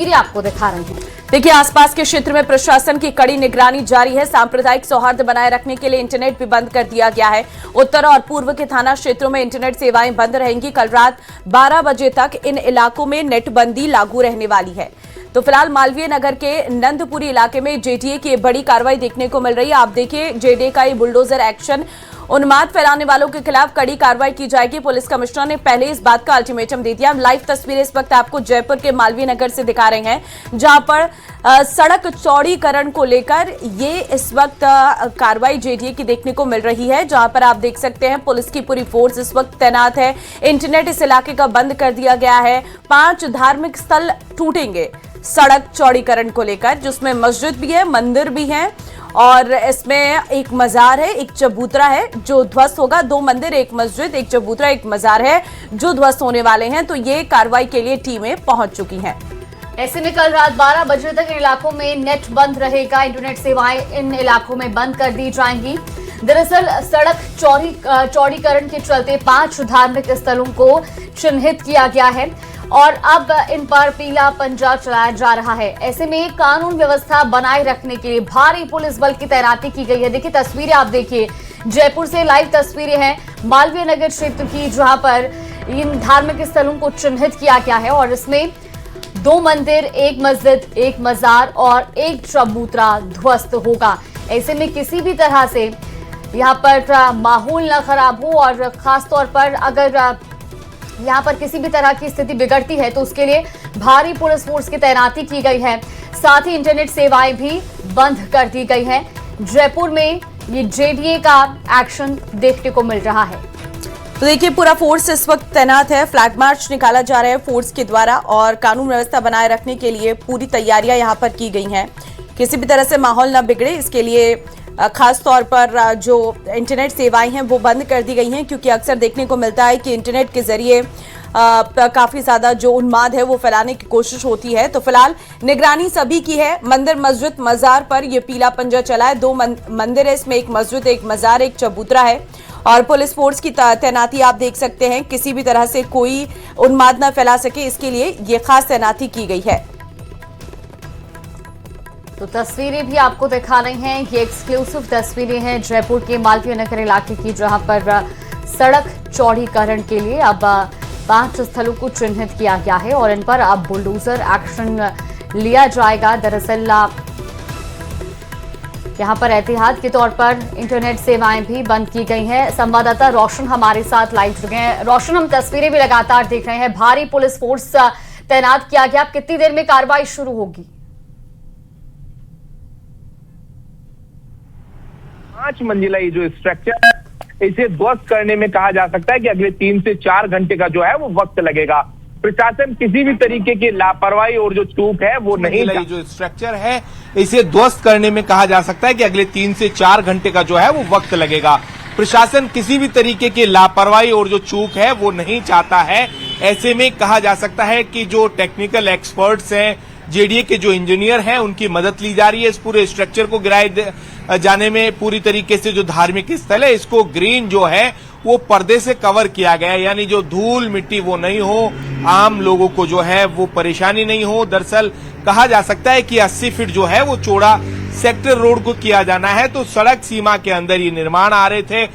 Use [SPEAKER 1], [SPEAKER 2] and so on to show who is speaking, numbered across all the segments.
[SPEAKER 1] तस्वीरें आपको दिखा रहे हैं।
[SPEAKER 2] देखिए, आसपास के क्षेत्र में प्रशासन की कड़ी निगरानी जारी है। सांप्रदायिक सौहार्द बनाए रखने के लिए इंटरनेट भी बंद कर दिया गया है। उत्तर और पूर्व के थाना क्षेत्रों में इंटरनेट सेवाएं बंद रहेंगी। कल रात 12 बजे तक इन इलाकों में नेटबंदी लागू रहने वाली है। तो फिलहाल मालवीय नगर के नंदपुरी इलाके में जेडीए की बड़ी कार्रवाई देखने को मिल रही है। आप देखिए, जेडीए का ये बुलडोजर एक्शन, उन्माद फैलाने वालों के खिलाफ कड़ी कार्रवाई की जाएगी। पुलिस कमिश्नर ने पहले इस बात का अल्टीमेटम दे दिया। लाइव तस्वीरें इस वक्त आपको जयपुर के मालवीय नगर से दिखा रहे हैं, जहां पर सड़क चौड़ीकरण को लेकर ये इस वक्त कार्रवाई जेडीए की देखने को मिल रही है, जहां पर आप देख सकते हैं पुलिस की पूरी फोर्स इस वक्त तैनात है। इंटरनेट इस इलाके का बंद कर दिया गया है। 5 धार्मिक स्थल टूटेंगे सड़क चौड़ीकरण को लेकर, जिसमें मस्जिद भी है, मंदिर भी है, और इसमें एक मजार है, एक चबूतरा है जो ध्वस्त होगा। 2 मंदिर, एक मस्जिद, एक चबूतरा, एक मजार है जो ध्वस्त होने वाले हैं। तो ये कार्रवाई के लिए टीमें पहुंच चुकी हैं।
[SPEAKER 1] ऐसे में कल रात 12 बजे तक इन इलाकों में नेट बंद रहेगा। इंटरनेट सेवाएं इन इलाकों में बंद कर दी जाएंगी। दरअसल सड़क चौड़ीकरण के चलते 5 धार्मिक स्थलों को चिन्हित किया गया है और अब इन पर पीला पंजा चलाया जा रहा है। ऐसे में कानून व्यवस्था बनाए रखने के लिए भारी पुलिस बल की तैनाती की गई है। देखिए तस्वीरें, आप देखिए, जयपुर से लाइव तस्वीरें हैं मालवीय नगर क्षेत्र की, जहां पर इन धार्मिक स्थलों को चिन्हित किया गया है और इसमें 2 मंदिर, एक मस्जिद, एक मजार और एक चबूतरा ध्वस्त होगा। ऐसे में किसी भी तरह से यहाँ पर माहौल न खराब हो और खास तौर पर अगर यहाँ पर किसी भी तरह की स्थिति बिगड़ती है तो उसके लिए भारी पुलिस फोर्स की तैनाती की गई है। साथ ही इंटरनेट सेवाएं भी बंद कर दी गई हैं। जयपुर में ये जेडीए का एक्शन देखने को मिल रहा है।
[SPEAKER 2] तो देखिए, पूरा फोर्स इस वक्त तैनात है। फ्लैग मार्च निकाला जा रहा है फोर्स के द्वारा और कानून व्यवस्था बनाए रखने के लिए पूरी तैयारियां यहाँ पर की गई हैं। किसी भी तरह से माहौल न बिगड़े, इसके लिए खास तौर पर जो इंटरनेट सेवाएं हैं वो बंद कर दी गई हैं, क्योंकि अक्सर देखने को मिलता है कि इंटरनेट के जरिए काफी ज्यादा जो उन्माद है वो फैलाने की कोशिश होती है। तो फिलहाल निगरानी सभी की है। मंदिर, मस्जिद, मजार पर ये पीला पंजा चला है। 2 मंदिर है, इसमें एक मस्जिद, एक मजार, एक चबूतरा है और पुलिस फोर्स की तैनाती आप देख सकते हैं। किसी भी तरह से कोई उन्माद न फैला सके, इसके लिए ये खास तैनाती की गई है।
[SPEAKER 1] तो तस्वीरें भी आपको दिखा रहे हैं, ये एक्सक्लूसिव तस्वीरें हैं जयपुर के मालवीय नगर इलाके की, जहां पर सड़क चौड़ीकरण के लिए अब 5 स्थलों को चिन्हित किया गया है और इन पर अब बुलडोजर एक्शन लिया जाएगा। दरअसल यहां पर एहतियात के तौर पर इंटरनेट सेवाएं भी बंद की गई हैं। संवाददाता रोशन हमारे साथ लाइव जुड़ गए हैं। रोशन, हम तस्वीरें भी लगातार देख रहे हैं, भारी पुलिस फोर्स तैनात किया गया। अब कितनी देर में कार्रवाई शुरू होगी?
[SPEAKER 3] 5 मंजिला ये जो स्ट्रक्चर है, इसे ध्वस्त करने में कहा जा सकता है कि अगले 3 से 4 घंटे का जो है वो वक्त लगेगा। प्रशासन किसी भी तरीके की लापरवाही और जो चूक है वो नहीं,
[SPEAKER 4] जो स्ट्रक्चर है इसे ध्वस्त करने में कहा जा सकता है कि अगले 3 से 4 घंटे का जो है वो वक्त लगेगा। प्रशासन किसी भी तरीके की लापरवाही और जो चूक है वो नहीं चाहता है। ऐसे में कहा जा सकता है कि जो टेक्निकल एक्सपर्ट्स हैं, जेडीए के जो इंजीनियर हैं, उनकी मदद ली जा रही है इस पूरे स्ट्रक्चर को गिराए जाने में। पूरी तरीके से जो धार्मिक स्थल है इसको ग्रीन जो है वो पर्दे से कवर किया गया है, यानी जो धूल मिट्टी वो नहीं हो, आम लोगों को जो है वो परेशानी नहीं हो। दरअसल कहा जा सकता है कि 80 फीट जो है वो चौड़ा सेक्टर रोड को किया जाना है, तो सड़क सीमा के अंदर ये निर्माण आ रहे थे।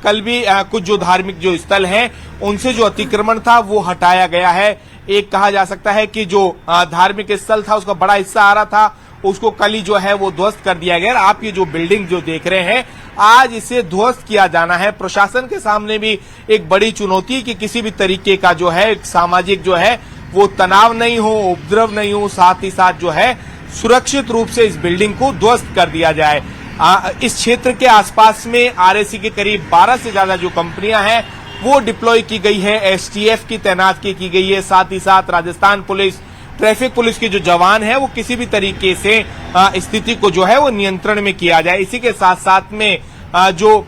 [SPEAKER 4] कल भी कुछ जो धार्मिक जो स्थल हैं उनसे जो अतिक्रमण था वो हटाया गया है। एक कहा जा सकता है कि जो धार्मिक स्थल था उसका बड़ा हिस्सा आ रहा था, उसको कल ही जो है वो ध्वस्त कर दिया गया। आप ये जो बिल्डिंग जो देख रहे हैं, आज इसे ध्वस्त किया जाना है। प्रशासन के सामने भी एक बड़ी चुनौती कि किसी भी तरीके का जो है सामाजिक जो है वो तनाव नहीं हो, उपद्रव नहीं हो, साथ ही साथ जो है सुरक्षित रूप से इस बिल्डिंग को ध्वस्त कर दिया जाए। इस क्षेत्र के आसपास में आरएसी के करीब 12 से ज्यादा जो कंपनियां हैं वो डिप्लॉय की गई है, एसटीएफ की तैनाती की गई है, साथ ही साथ राजस्थान पुलिस, ट्रैफिक पुलिस के जो जवान हैं वो किसी भी तरीके से स्थिति को जो है वो नियंत्रण में किया जाए। इसी के साथ साथ में जो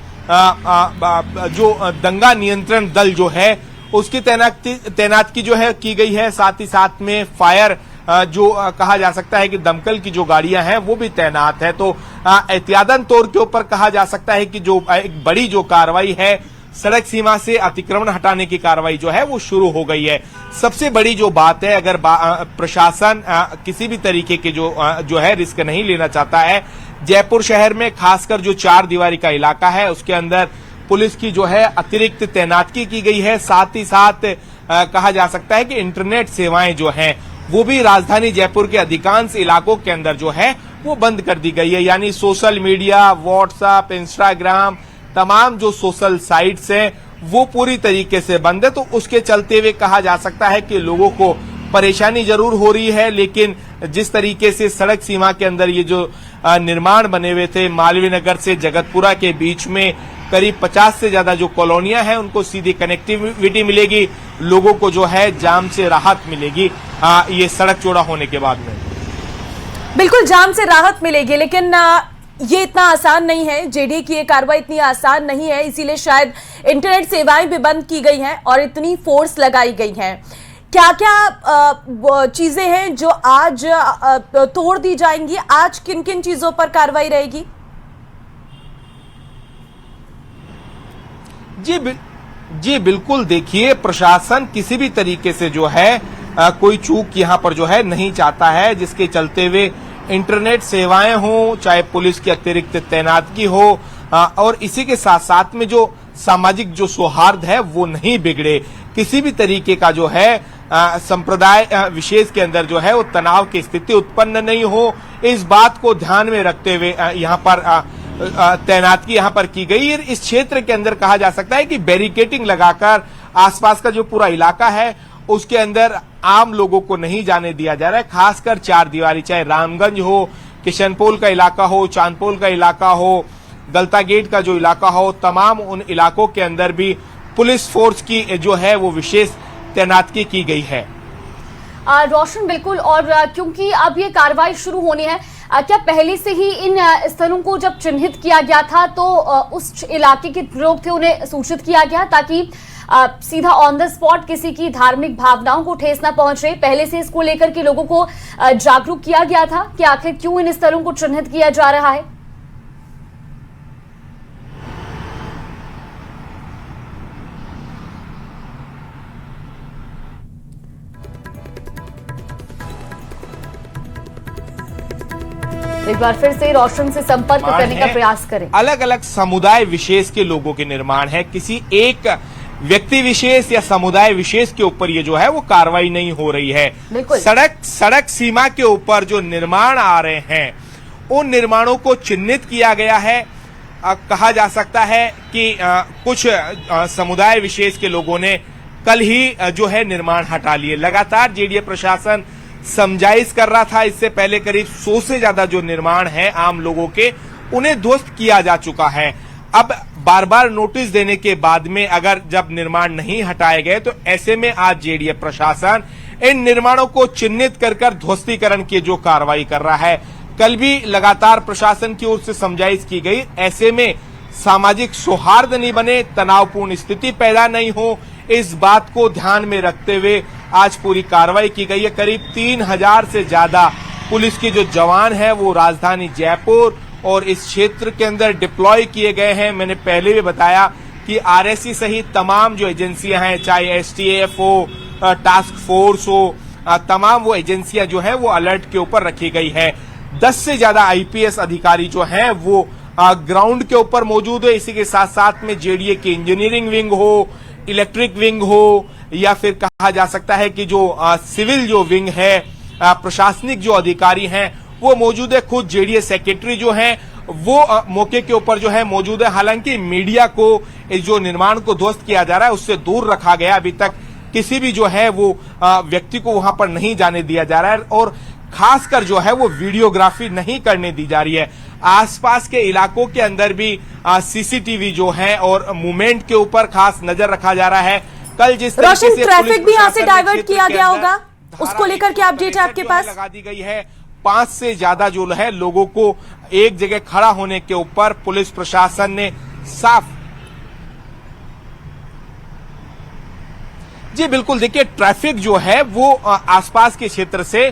[SPEAKER 4] दंगा नियंत्रण दल जो है उसकी तैनाती जो है की गई है। साथ ही साथ में फायर जो कहा जा सकता है कि दमकल की जो गाड़ियां हैं वो भी तैनात है। तो एहतियातन तौर के ऊपर कहा जा सकता है कि जो एक बड़ी जो कार्रवाई है सड़क सीमा से अतिक्रमण हटाने की कार्रवाई जो है वो शुरू हो गई है। सबसे बड़ी जो बात है, अगर प्रशासन किसी भी तरीके के जो है रिस्क नहीं लेना चाहता है, जयपुर शहर में खासकर जो 4 दीवारी का इलाका है उसके अंदर पुलिस की जो है अतिरिक्त तैनाती की गई है। साथ ही साथ कहा जा सकता है कि इंटरनेट सेवाएं जो हैं वो भी राजधानी जयपुर के अधिकांश इलाकों के अंदर जो है वो बंद कर दी गई है। यानी सोशल मीडिया, व्हाट्सएप, इंस्टाग्राम, तमाम जो सोशल साइट्स हैं वो पूरी तरीके से बंद है। तो उसके चलते हुए कहा जा सकता है कि लोगों को परेशानी जरूर हो रही है, लेकिन जिस तरीके से सड़क सीमा के अंदर ये जो निर्माण बने हुए थे, मालवीय नगर से जगतपुरा के बीच में करीब 50 से ज्यादा जो कॉलोनियां हैं उनको सीधी कनेक्टिविटी मिलेगी, लोगों को जो है जाम से राहत मिलेगी ये सड़क चौड़ा होने के बाद में।
[SPEAKER 2] बिल्कुल जाम से राहत मिलेगी, लेकिन ये इतना आसान नहीं है। जेडीए की ये कार्रवाई इतनी आसान नहीं है, इसीलिए शायद इंटरनेट सेवाएं भी बंद की गई हैं और इतनी फोर्स लगाई गई है। क्या क्या चीजें हैं जो आज तोड़ दी जाएंगी? आज किन किन चीजों पर कार्रवाई रहेगी?
[SPEAKER 4] जी बिल्कुल, देखिए प्रशासन किसी भी तरीके से जो है कोई चूक यहाँ पर जो है नहीं चाहता है, जिसके चलते हुए इंटरनेट सेवाएं हो, चाहे पुलिस की अतिरिक्त तैनाती हो और इसी के साथ साथ में जो सामाजिक जो सौहार्द है वो नहीं बिगड़े। किसी भी तरीके का जो है संप्रदाय विशेष के अंदर जो है वो तनाव की स्थिति उत्पन्न नहीं हो, इस बात को ध्यान में रखते हुए यहाँ पर तैनाती यहाँ पर की गई। इस क्षेत्र के अंदर कहा जा सकता है कि बैरिकेडिंग लगाकर आसपास का जो पूरा इलाका है उसके अंदर आम लोगों को नहीं जाने दिया जा रहा है। खासकर 4 दीवारी, चाहे रामगंज हो, किशनपोल का इलाका हो, चांदपोल का इलाका हो, गलता गेट का जो इलाका हो, तमाम उन इलाकों के अंदर भी पुलिस फोर्स की जो है वो विशेष तैनाती की गई है।
[SPEAKER 1] रोशन, बिल्कुल, और क्योंकि अब ये कार्रवाई शुरू होनी है, क्या पहले से ही इन स्थलों को जब चिन्हित किया गया था तो उस इलाके के लोग थे उन्हें सूचित किया गया ताकि सीधा ऑन द स्पॉट किसी की धार्मिक भावनाओं को ठेस न पहुंचे? पहले से इसको लेकर के लोगों को जागरूक किया गया था कि आखिर क्यों इन स्थलों को चिन्हित किया जा रहा है? एक बार फिर से रोशन से संपर्क करने का प्रयास करें। अलग
[SPEAKER 4] अलग समुदाय विशेष के लोगों के निर्माण है, किसी एक व्यक्ति विशेष या समुदाय विशेष के ऊपर ये जो है वो कार्रवाई नहीं हो रही है। सड़क सीमा के ऊपर जो निर्माण आ रहे हैं उन निर्माणों को चिन्हित किया गया है। कहा जा सकता है कि कुछ समुदाय विशेष के लोगों ने कल ही जो है निर्माण हटा लिए। लगातार जेडीए प्रशासन समझाइश कर रहा था, इससे पहले करीब 100 से ज्यादा जो निर्माण है आम लोगों के उन्हें ध्वस्त किया जा चुका है। अब बार बार नोटिस देने के बाद में अगर जब निर्माण नहीं हटाए गए तो ऐसे में आज जेडीए प्रशासन इन निर्माणों को चिन्हित कर ध्वस्तीकरण की जो कार्रवाई कर रहा है। कल भी लगातार प्रशासन की ओर से समझाइश की गई, ऐसे में सामाजिक सौहार्द नहीं बने, तनावपूर्ण स्थिति पैदा नहीं हो, इस बात को ध्यान में रखते हुए आज पूरी कार्रवाई की गई है। करीब 3000 से ज्यादा पुलिस के जो जवान हैं वो राजधानी जयपुर और इस क्षेत्र के अंदर डिप्लॉय किए गए हैं। मैंने पहले भी बताया कि आरएससी सहित तमाम जो एजेंसियां हैं, चाहे एसटीएफ हो, टास्क फोर्स हो, तमाम वो एजेंसियां जो है वो अलर्ट के ऊपर रखी गई है। 10 से ज्यादा आईपीएस अधिकारी जो हैं वो ग्राउंड के ऊपर मौजूद है। इसी के साथ साथ में जेडीए की इंजीनियरिंग विंग हो, इलेक्ट्रिक विंग हो, या फिर कहा जा सकता है कि जो सिविल जो विंग है, प्रशासनिक जो अधिकारी हैं वो मौजूद है। खुद जेडीए सेक्रेटरी जो हैं वो मौके के ऊपर जो है मौजूद है। हालांकि मीडिया को इस जो निर्माण को ध्वस्त किया जा रहा है उससे दूर रखा गया। अभी तक किसी भी जो है वो व्यक्ति को वहां पर नहीं जाने दिया जा रहा है और खासकर जो है वो वीडियोग्राफी नहीं करने दी जा रही है। आसपास के इलाकों के अंदर भी सीसीटीवी जो है और मूवमेंट के ऊपर खास नजर रखा जा रहा है। कल जिस तरीके से
[SPEAKER 2] ट्रैफिक भी यहाँ से डाइवर्ट किया गया होगा, उसको लेकर क्या अपडेट है आपके पास?
[SPEAKER 4] लगा दी गई है। 5 से ज्यादा जो है लोगों को एक जगह खड़ा होने के ऊपर पुलिस प्रशासन ने साफ। जी बिल्कुल, देखिए ट्रैफिक जो है वो आसपास के क्षेत्र से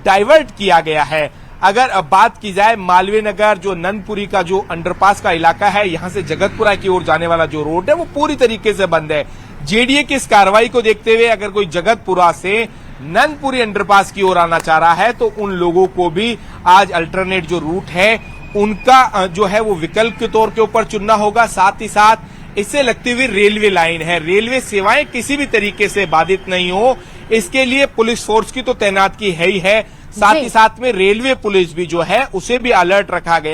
[SPEAKER 4] डाइवर्ट किया गया है। अगर अब बात की जाए मालवीय नगर जो नंदपुरी का जो अंडरपास का इलाका है, यहां से जगतपुरा की ओर जाने वाला जो रोड है वो पूरी तरीके से बंद है। जेडीए की इस कार्रवाई को देखते हुए अगर कोई जगतपुरा से नंदपुरी अंडरपास की ओर आना चाह रहा है तो उन लोगों को भी आज अल्टरनेट जो रूट है उनका जो है वो विकल्प के तौर के ऊपर चुनना होगा। साथ ही साथ इससे लगती हुई रेलवे लाइन है, रेलवे सेवाएं किसी भी तरीके से बाधित नहीं हो, इसके लिए पुलिस फोर्स की तो तैनात की है ही है। साथ ही साथ में रेलवे पुलिस भी जो है उसे भी अलर्ट रखा गया।